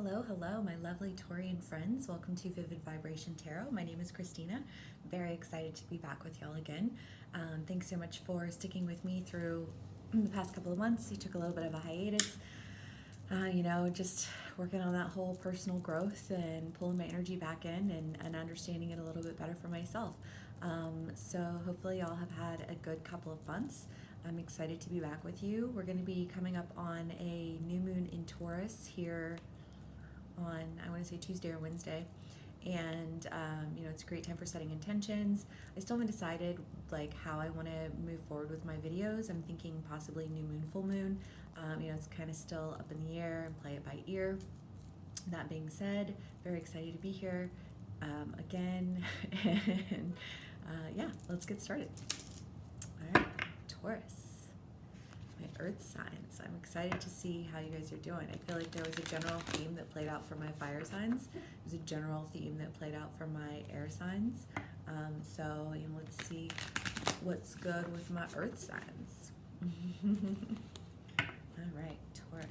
Hello, hello, my lovely Taurian friends. Welcome to Vivid Vibration Tarot. My name is Christina. Very excited to be back with y'all again. Thanks so much for sticking with me through the past couple of months. I took a little bit of a hiatus, just working on that whole personal growth and pulling my energy back in and understanding it a little bit better for myself. So hopefully y'all have had a good couple of months. I'm excited to be back with you. We're going to be coming up on a new moon in Taurus here on, I want to say Tuesday or Wednesday. And, it's a great time for setting intentions. I still haven't decided how I want to move forward with my videos. I'm thinking possibly new moon, full moon. It's kind of still up in the air and play it by ear. That being said, very excited to be here again. And let's get started. All right, Taurus, my earth signs. I'm excited to see how you guys are doing. I feel like there was a general theme that played out for my fire signs. There's a general theme that played out for my air signs. Let's see what's good with my earth signs. All right, Taurus.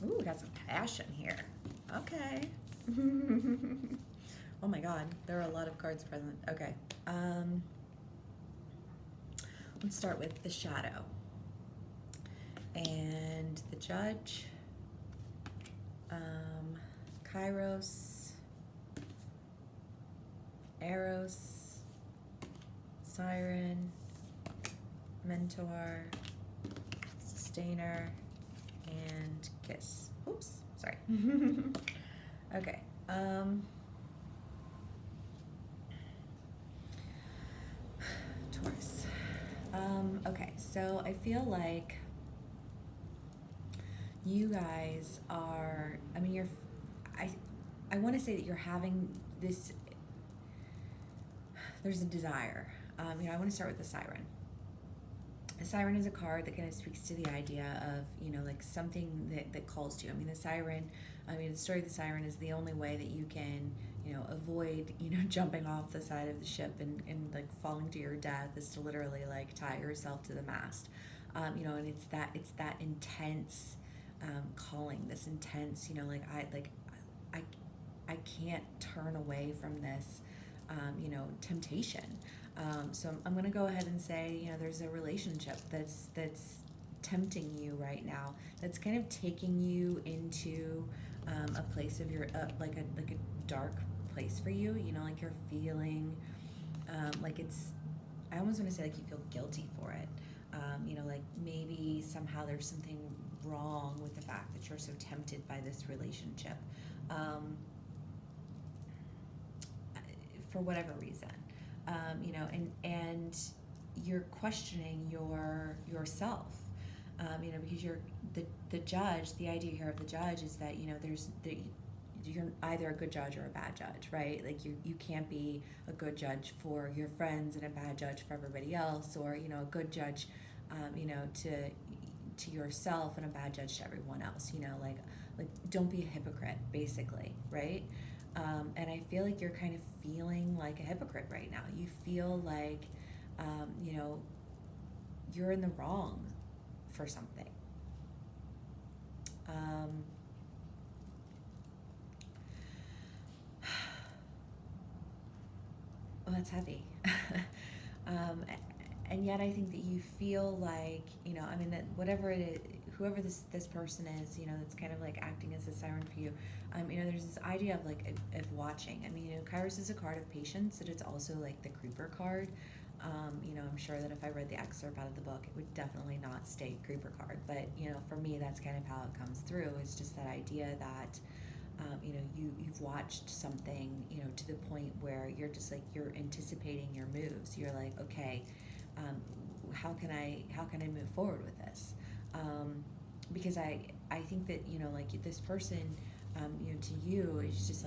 Ooh, we got some passion here. Okay. Oh my God, there are a lot of cards present. Okay. Let's start with the shadow. And the judge. Kairos. Eros. Siren. Mentor. Sustainer. And kiss. Oops, sorry. Okay. Taurus. Okay, so I feel like you guys are, I want to say that you're having this, there's a desire. I want to start with the siren. A siren is a card that kind of speaks to the idea of, something that calls to you. The siren, the story of the siren is the only way that you can, avoid, jumping off the side of the ship and falling to your death is to literally tie yourself to the mast. And it's that intense calling, this intense, I can't turn away from this, temptation. So I'm going to go ahead and say, there's a relationship that's tempting you right now. That's kind of taking you into a place of your like a dark place for you. You're feeling it's. I almost want to say you feel guilty for it. Maybe somehow there's something wrong with the fact that you're so tempted by this relationship, for whatever reason. And you're questioning yourself, because you're the judge. The idea here of the judge is that you're either a good judge or a bad judge, right? You can't be a good judge for your friends and a bad judge for everybody else, or a good judge, to yourself and a bad judge to everyone else. Don't be a hypocrite, basically, right? And I feel like you're kind of feeling like a hypocrite right now. You feel like, you're in the wrong for something. Well, that's heavy. And yet I think that you feel like, that whatever it is, whoever this person is, that's kind of acting as a siren for you, there's this idea of watching. Kairos is a card of patience, and it's also the creeper card. I'm sure that if I read the excerpt out of the book, it would definitely not state creeper card. But, for me, that's kind of how it comes through. It's just that idea that, you've watched something, to the point where you're just you're anticipating your moves. You're okay, how can I move forward with this? Because I think that, this person, to you, it's just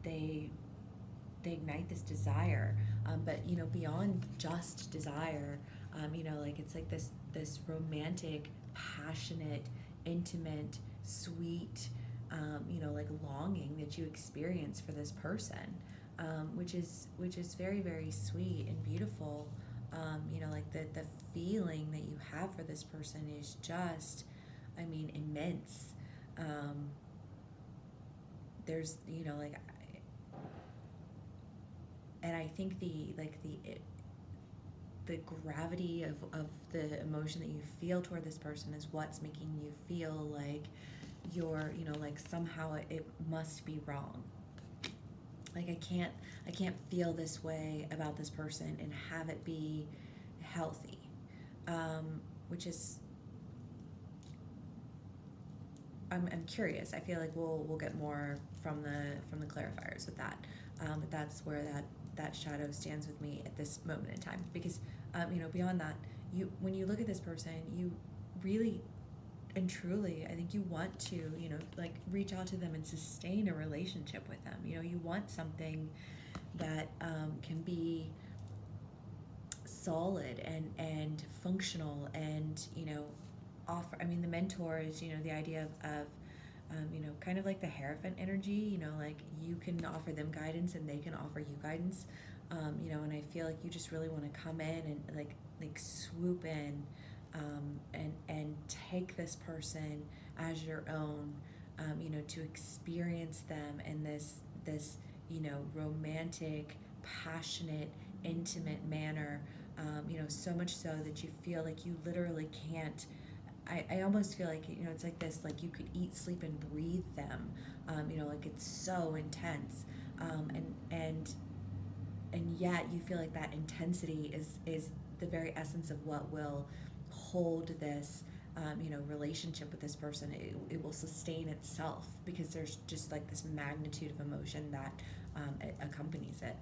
they they ignite this desire, but you know, beyond just desire, you know, like it's like this romantic, passionate, intimate, sweet, you know, like longing that you experience for this person, which is very, very sweet and beautiful. You know, like the feeling that you have for this person is just, I mean, immense. Um, there's, you know, like, and I think the gravity of the emotion that you feel toward this person is what's making you feel like you're, you know, like somehow it must be wrong. Like I can't feel this way about this person and have it be healthy, which is, I'm curious. I feel like we'll get more from the clarifiers with that, but that's where that shadow stands with me at this moment in time, because you know, beyond that, you, when you look at this person, you really and truly, I think you want to, you know, like reach out to them and sustain a relationship with them. You know, you want something that can be solid and functional, and you know, offer. I mean, the mentor is, you know, the idea of you know, kind of like the Hierophant energy. You know, like you can offer them guidance and they can offer you guidance. You know, and I feel like you just really want to come in and like swoop in, and take this person as your own. You know, to experience them in this you know, romantic, passionate, intimate manner. You know, so much so that you feel like you literally can't. I almost feel like, you know, it's like this, like you could eat, sleep, and breathe them. You know, like it's so intense, and yet you feel like that intensity is the very essence of what will hold this, you know, relationship with this person. It will sustain itself because there's just like this magnitude of emotion that it accompanies it.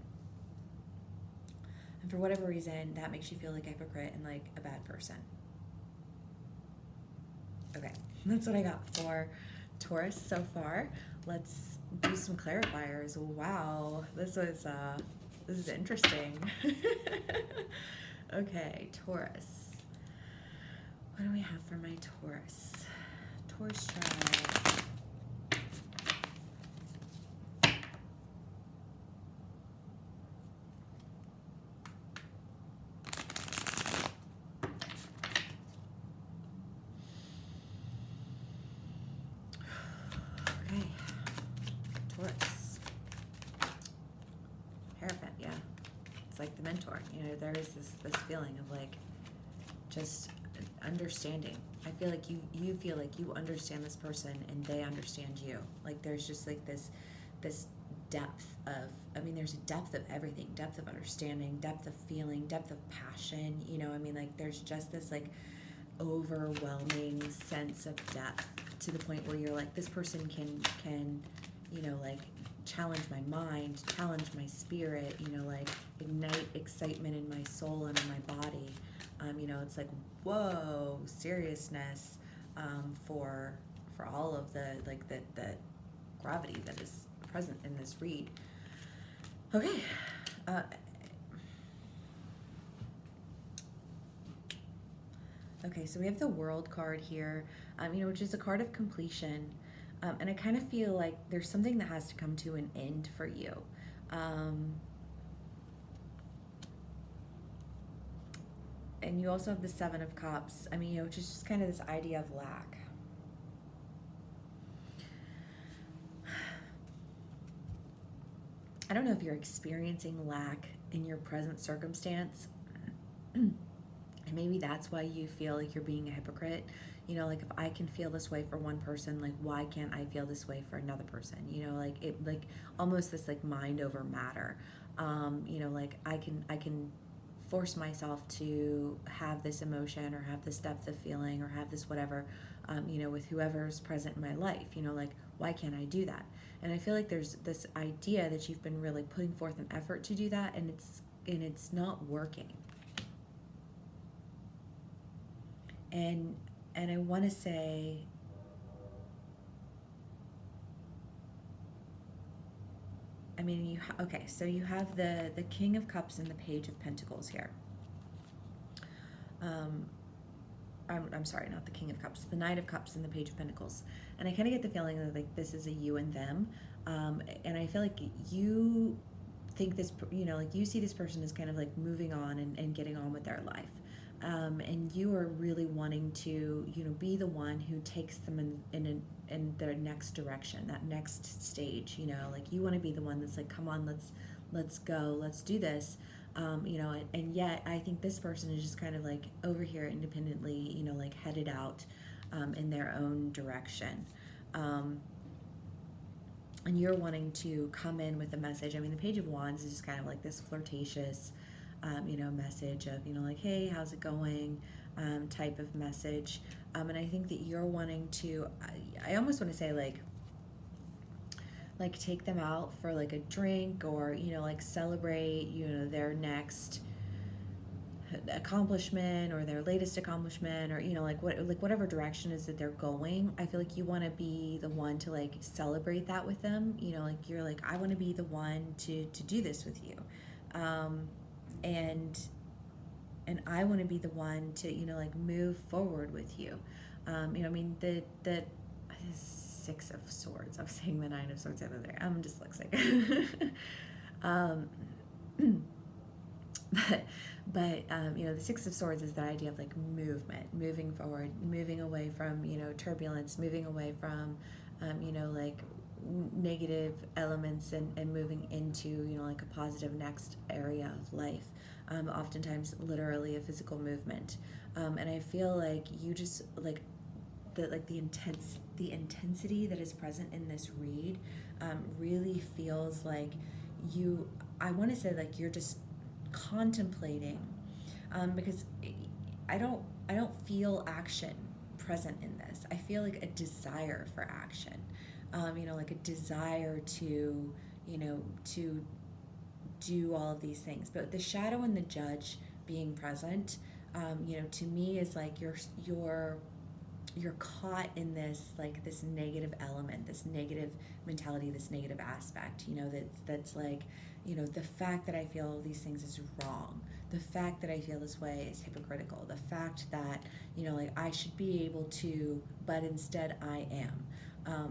And for whatever reason, that makes you feel like a hypocrite and like a bad person. Okay, that's what I got for Taurus so far. Let's do some clarifiers. Wow, this is interesting. Okay, Taurus. What do we have for my Taurus? Taurus tribe. Okay, Taurus. Hierophant, yeah. It's like the mentor. You know, there is this feeling of like just understanding. I feel like you feel like you understand this person and they understand you. Like there's just like this depth of, I mean, there's a depth of everything, depth of understanding, depth of feeling, depth of passion. You know, I mean, like there's just this like overwhelming sense of depth to the point where you're like, this person can you know, like challenge my mind, challenge my spirit, you know, like ignite excitement in my soul and in my body. You know, it's like, whoa, seriousness, for all of the like the gravity that is present in this read. Okay. Okay, so we have the World card here, you know, which is a card of completion. And I kind of feel like there's something that has to come to an end for you. And you also have the Seven of Cups. I mean, you know, which is just kind of this idea of lack. I don't know if you're experiencing lack in your present circumstance. And maybe that's why you feel like you're being a hypocrite. You know, like if I can feel this way for one person, like why can't I feel this way for another person? You know, like it, like almost this like mind over matter. You know, like I can force myself to have this emotion or have this depth of feeling or have this whatever, you know, with whoever's present in my life. You know, like why can't I do that? And I feel like there's this idea that you've been really putting forth an effort to do that, and it's not working. And I want to say, I mean, okay, so you have the King of Cups and the Page of Pentacles here. I'm sorry, not the King of Cups, the Knight of Cups and the Page of Pentacles. And I kind of get the feeling that like this is a you and them. And I feel like you think this, you know, like you see this person as kind of like moving on and getting on with their life. And you are really wanting to, you know, be the one who takes them in their next direction, that next stage, you know, like you want to be the one that's like, come on, let's go, let's do this. You know, and yet I think this person is just kind of like over here independently, you know, like headed out in their own direction. And you're wanting to come in with a message. I mean, the Page of Wands is just kind of like this flirtatious, you know, message of, you know, like, hey, how's it going, type of message. And I think that you're wanting to, I almost want to say like take them out for like a drink, or, you know, like celebrate, you know, their next accomplishment or their latest accomplishment, or, you know, like whatever direction is that they're going. I feel like you want to be the one to like celebrate that with them, you know, like you're like, I want to be the one to do this with you. And I want to be the one to, you know, like move forward with you. You know, I mean, the Six of Swords. I was saying the Nine of Swords the other day. I'm dyslexic. But you know, the Six of Swords is the idea of like movement, moving forward, moving away from, you know, turbulence, moving away from, you know, like negative elements, and moving into, you know, like a positive next area of life. Oftentimes literally a physical movement. And I feel like you just like the intensity that is present in this read really feels like you, I want to say like you're just contemplating, because I don't feel action present in this. I feel like a desire for action, you know, like a desire to, you know, to do all of these things. But the Shadow and the Judge being present, you know, to me is like you're caught in this, like this negative element, this negative mentality, this negative aspect, you know, that's like, you know, the fact that I feel all these things is wrong. The fact that I feel this way is hypocritical. The fact that, you know, like I should be able to, but instead I am.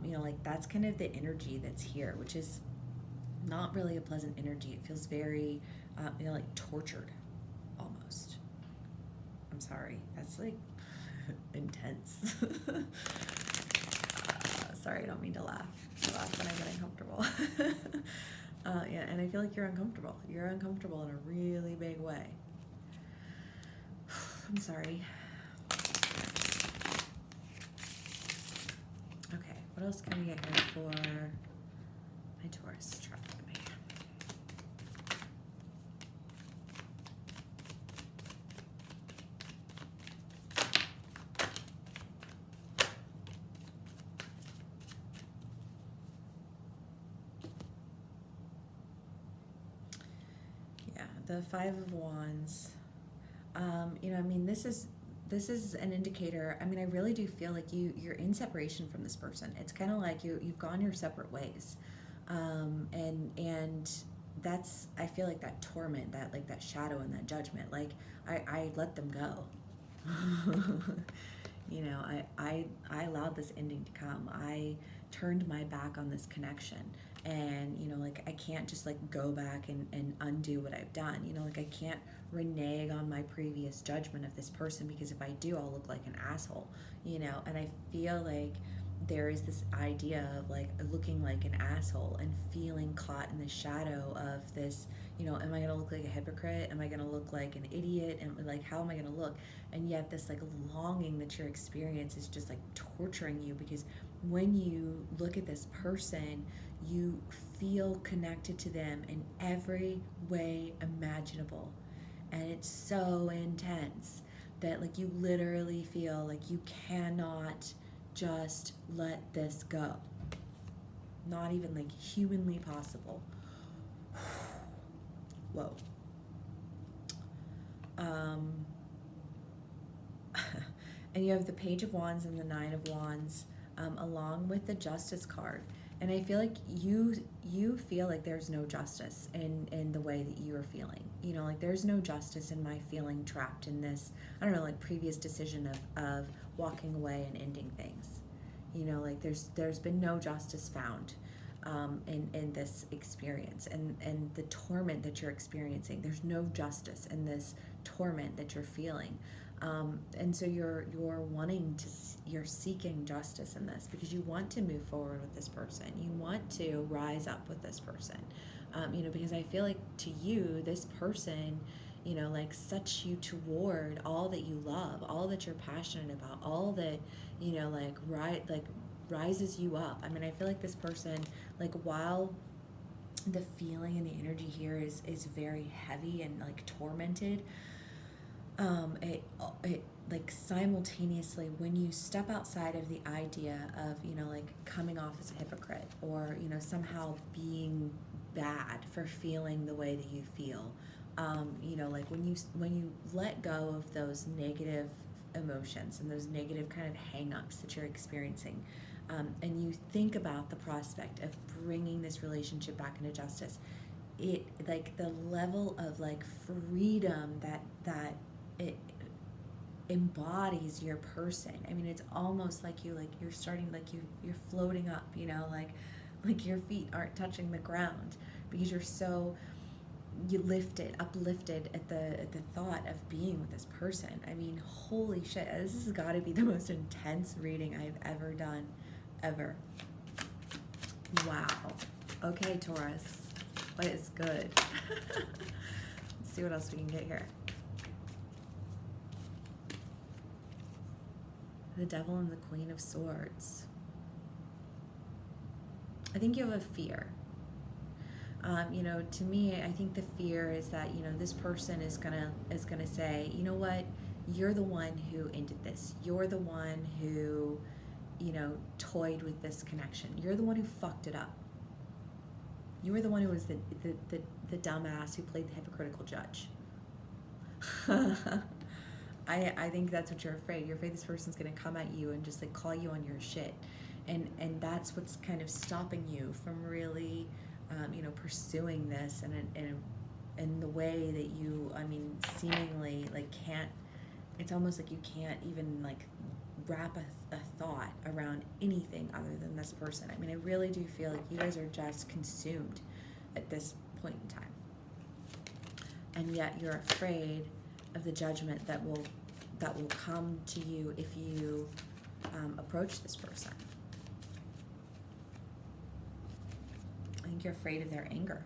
You know, like that's kind of the energy that's here, which is not really a pleasant energy. It feels very, you know, like tortured almost. I'm sorry. That's like intense. Sorry, I don't mean to laugh. I laugh when I get uncomfortable. Yeah, and I feel like you're uncomfortable. You're uncomfortable in a really big way. I'm sorry. Okay, what else can we get here for my Taurus chart with me? The Five of Wands. You know, I mean, this is an indicator. I mean, I really do feel like you're in separation from this person. It's kind of like you've gone your separate ways, and that's, I feel like that torment, that like that shadow and that judgment. Like I let them go. You know, I allowed this ending to come. I turned my back on this connection. And, you know, like I can't just like go back and undo what I've done. You know, like I can't renege on my previous judgment of this person, because if I do, I'll look like an asshole, you know. And I feel like there is this idea of like looking like an asshole and feeling caught in the shadow of this, you know, am I going to look like a hypocrite? Am I going to look like an idiot? And like, how am I going to look? And yet this like longing that you're experiencing is just like torturing you, because when you look at this person, you feel connected to them in every way imaginable. And it's so intense that like you literally feel like you cannot just let this go. Not even like humanly possible. Whoa. And you have the Page of Wands and the Nine of Wands, along with the Justice card. And I feel like you feel like there's no justice in the way that you are feeling. You know, like there's no justice in my feeling trapped in this, I don't know, like previous decision of walking away and ending things. You know, like there's been no justice found in this experience, and the torment that you're experiencing. There's no justice in this torment that you're feeling. And so you're wanting to, you're seeking justice in this because you want to move forward with this person. You want to rise up with this person. You know, because I feel like to you, this person, you know, like sets you toward all that you love, all that you're passionate about, all that, you know, like rises you up. I mean, I feel like this person, like while the feeling and the energy here is very heavy and like tormented, it like simultaneously, when you step outside of the idea of, you know, like coming off as a hypocrite or, you know, somehow being bad for feeling the way that you feel, you know, like when you let go of those negative emotions and those negative kind of hang-ups that you're experiencing, and you think about the prospect of bringing this relationship back into justice, it like the level of like freedom that it embodies your person. I mean, it's almost like you're starting, like you're floating up, you know, like your feet aren't touching the ground because you're so uplifted at the thought of being with this person. I mean, holy shit, this has got to be the most intense reading I've ever done, ever. Wow. Okay, Taurus, what is good? Let's see what else we can get here. The Devil and the Queen of Swords. I think you have a fear. You know, to me, I think the fear is that, you know, this person is gonna say, you know what, you're the one who ended this. You're the one who, you know, toyed with this connection. You're the one who fucked it up. You were the one who was the dumbass who played the hypocritical judge. I think that's what you're afraid. You're afraid this person's going to come at you and just like call you on your shit. And that's what's kind of stopping you from really, you know, pursuing this in the way that you, I mean, seemingly like can't, it's almost like you can't even like wrap a thought around anything other than this person. I mean, I really do feel like you guys are just consumed at this point in time. And yet you're afraid of the judgment that will come to you if you approach this person. I think you're afraid of their anger.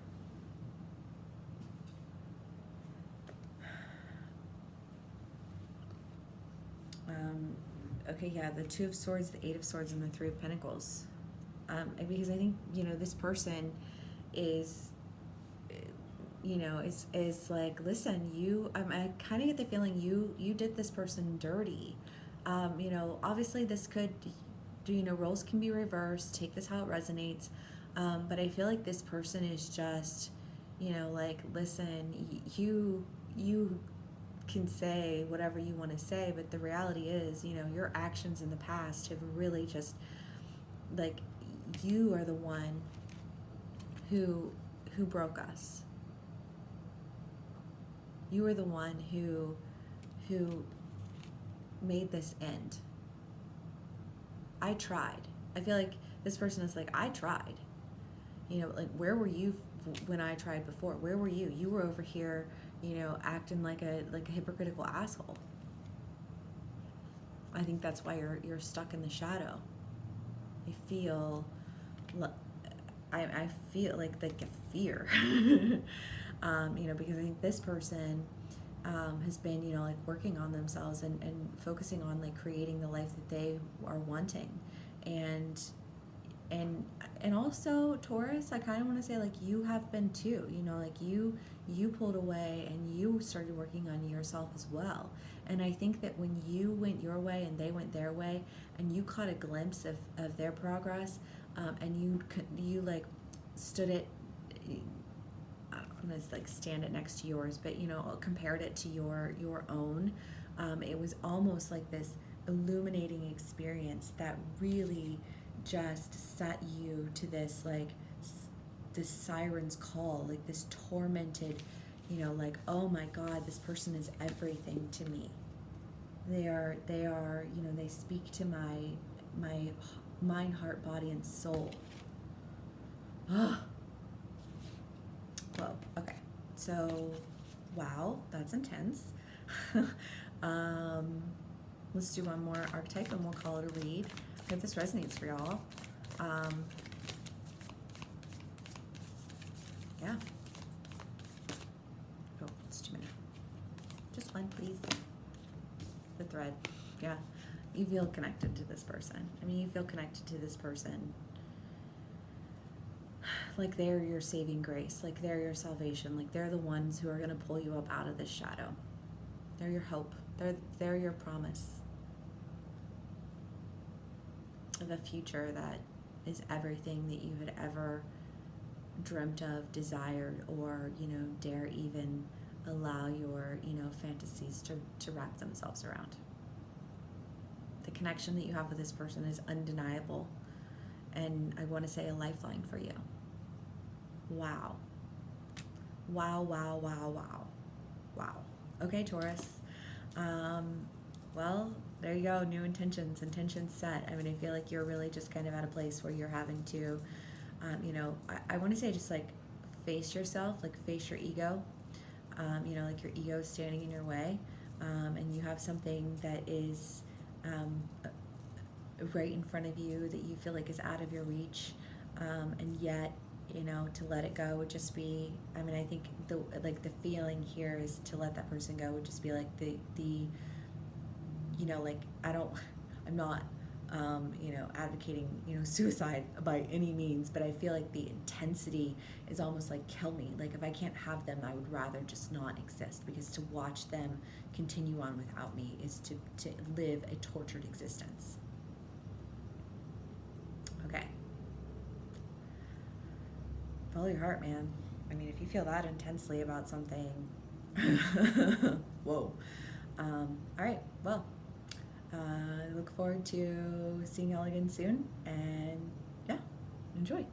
Okay, yeah, the Two of Swords, the Eight of Swords, and the Three of Pentacles. Because I think, you know, this person is, you know, is like, listen, you, I kind of get the feeling you did this person dirty. You know, obviously this could, you know, roles can be reversed, take this how it resonates. But I feel like this person is just, you know, like, listen, you can say whatever you want to say, but the reality is, you know, your actions in the past have really just, like, you are the one who broke us. You are the one who made this end. I tried. I feel like this person is like, I tried. You know, like, where were you when I tried before? Where were you? You were over here, you know, acting like a hypocritical asshole. I think that's why you're stuck in the shadow. I feel like a fear. You know, because I think this person has been, you know, like working on themselves and focusing on like creating the life that they are wanting. And also, Taurus, I kind of want to say, like, you have been too, you know, like you pulled away and you started working on yourself as well. And I think that when you went your way and they went their way and you caught a glimpse of their progress, and you like stood it, I'm going to like stand it next to yours, but, you know, compared it to your own, it was almost like this illuminating experience that really just set you to this, like, this siren's call, like this tormented, like, oh my God, this person is everything to me. They are, they speak to my mind, heart, body, and soul. Whoa, okay. So, wow, that's intense. Let's do one more archetype and we'll call it a read. I hope this resonates for y'all. Yeah. Oh, it's too many. Just one, please. The thread. Yeah. You feel connected to this person. I mean, you feel connected to this person like they're your saving grace, like they're your salvation, like they're the ones who are going to pull you up out of this shadow. They're your hope. They're your promise of a future that is everything that you had ever dreamt of, desired, or, dare even allow your, fantasies to wrap themselves around. The connection that you have with this person is undeniable, and I want to say a lifeline for you. Wow. Wow, wow, wow, wow. Wow. Okay, Taurus. Well, there you go. New intentions set. I mean, I feel like you're really just kind of at a place where you're having to, I want to say just like face yourself, like face your ego. Like your ego is standing in your way, and you have something that is right in front of you that you feel like is out of your reach, and yet, to let it go would just be, I mean, I think the feeling here is to let that person go would just be like the like, I'm not, advocating, suicide by any means, but I feel like the intensity is almost like, kill me. Like, if I can't have them, I would rather just not exist, because to watch them continue on without me is to live a tortured existence. Okay. Follow your heart, man. I mean, if you feel that intensely about something, whoa. All right, well, I look forward to seeing y'all again soon, and yeah, enjoy.